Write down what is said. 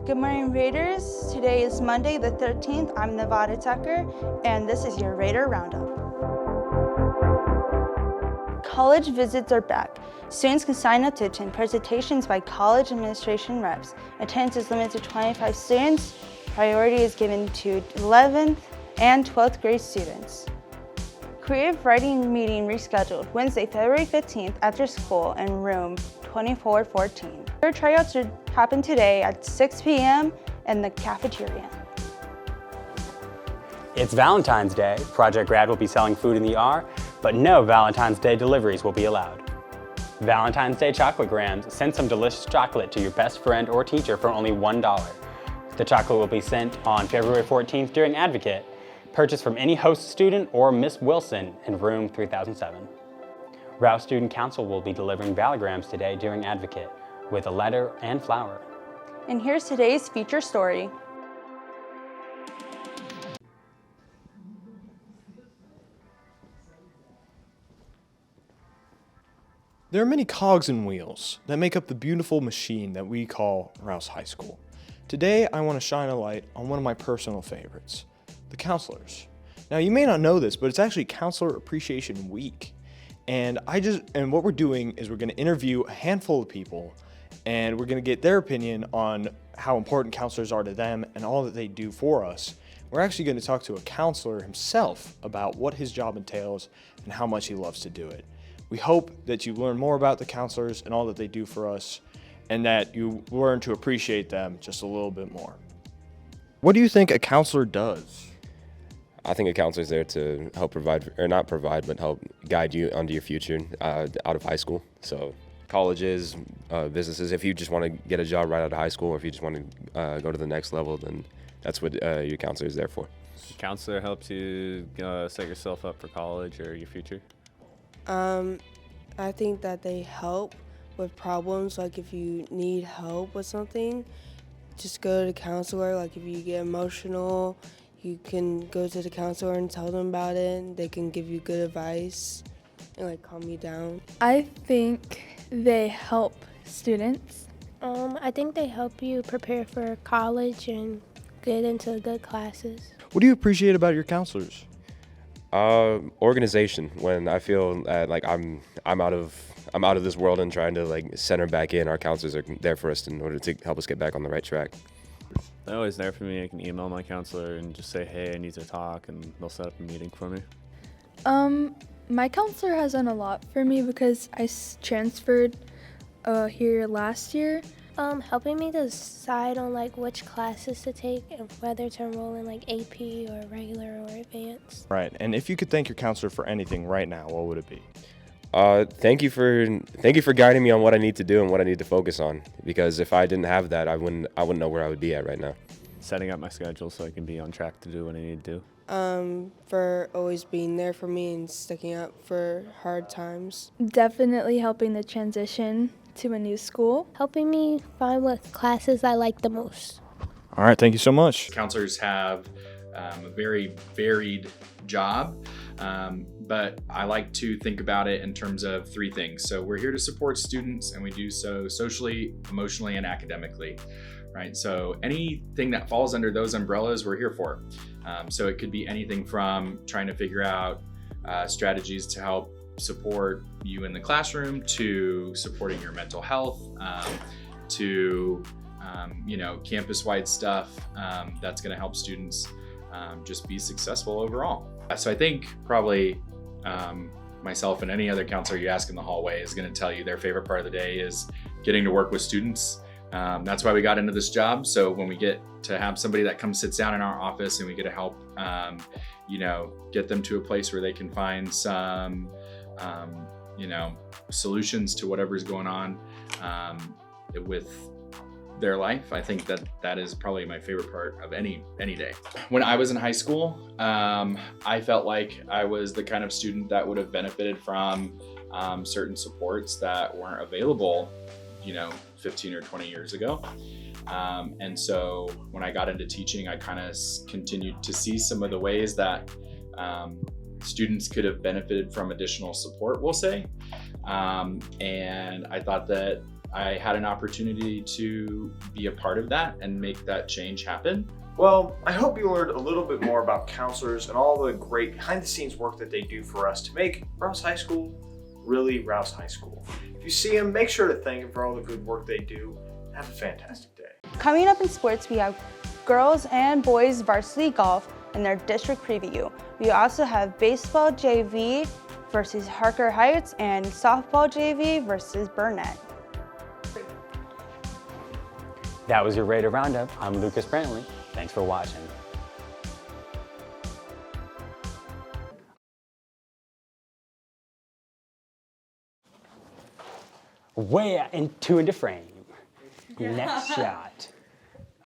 Good morning, Raiders. Today is Monday the 13th. I'm Nevada Tucker, and this is your Raider Roundup. College visits are back. Students can sign up to attend presentations by college administration reps. Attendance is limited to 25 students. Priority is given to 11th and 12th grade students. Creative writing meeting rescheduled Wednesday, February 15th after school in room 2414. Their tryouts should happen today at 6 p.m. in the cafeteria. It's Valentine's Day. Project Grad will be selling food in the R, but no Valentine's Day deliveries will be allowed. Valentine's Day chocolate grams. Send some delicious chocolate to your best friend or teacher for only $1. The chocolate will be sent on February 14th during Advocate. Purchase from any host student or Miss Wilson in room 3007. Rouse Student Council will be delivering valograms today during Advocate with a letter and flower. And here's today's feature story. There are many cogs and wheels that make up the beautiful machine that we call Rouse High School. Today, I want to shine a light on one of my personal favorites, the counselors. Now, you may not know this, but it's actually Counselor Appreciation Week. And what we're doing is we're going to interview a handful of people, and we're going to get their opinion on how important counselors are to them and all that they do for us. We're actually going to talk to a counselor himself about what his job entails and how much he loves to do it. We hope that you learn more about the counselors and all that they do for us, and that you learn to appreciate them just a little bit more. What do you think a counselor does? I think a counselor is there to help provide, or not provide, but help guide you onto your future out of high school. So colleges, businesses, if you just want to get a job right out of high school, or if you just want to go to the next level, then that's what your counselor is there for. Counselor helps you set yourself up for college or your future? I think that they help with problems, like if you need help with something, just go to the counselor. Like if you get emotional, you can go to the counselor and tell them about it, and they can give you good advice and like calm you down. I think they help students. I think they help you prepare for college and get into good classes. What do you appreciate about your counselors? Organization. When I feel like I'm out of this world and trying to like center back in, our counselors are there for us in order to help us get back on the right track. They're always there for me. I can email my counselor and just say, hey, I need to talk, and they'll set up a meeting for me. My counselor has done a lot for me because I transferred here last year. Helping me decide on like which classes to take and whether to enroll in like AP or regular or advanced. Right, and if you could thank your counselor for anything right now, what would it be? Thank you for guiding me on what I need to do and what I need to focus on. Because if I didn't have that, I wouldn't know where I would be at right now. Setting up my schedule so I can be on track to do what I need to do. For always being there for me and sticking up for hard times. Definitely helping the transition to a new school. Helping me find what classes I like the most. All right, thank you so much. Counselors have a very varied job, but I like to think about it in terms of three things. So we're here to support students, and we do so socially, emotionally, and academically, right? So anything that falls under those umbrellas, we're here for. So it could be anything from trying to figure out strategies to help support you in the classroom, to supporting your mental health, to campus-wide stuff that's going to help students just be successful overall. So I think probably myself and any other counselor you ask in the hallway is going to tell you their favorite part of the day is getting to work with students. That's why we got into this job. So when we get to have somebody that comes sits down in our office and we get to help, get them to a place where they can find some, solutions to whatever's going on with their life. I think that is probably my favorite part of any day. When I was in high school, I felt like I was the kind of student that would have benefited from certain supports that weren't available, 15 or 20 years ago. And so when I got into teaching, I kind of continued to see some of the ways that students could have benefited from additional support, we'll say. And I thought that I had an opportunity to be a part of that and make that change happen. Well, I hope you learned a little bit more about counselors and all the great behind the scenes work that they do for us to make Rouse High School really Rouse High School. If you see them, make sure to thank them for all the good work they do. Have a fantastic day. Coming up in sports, we have girls and boys varsity golf and their district preview. We also have baseball JV versus Harker Heights and softball JV versus Burnett. That was your Raider Roundup. I'm Lucas Brantley. Thanks for watching. Way into frame. Next shot.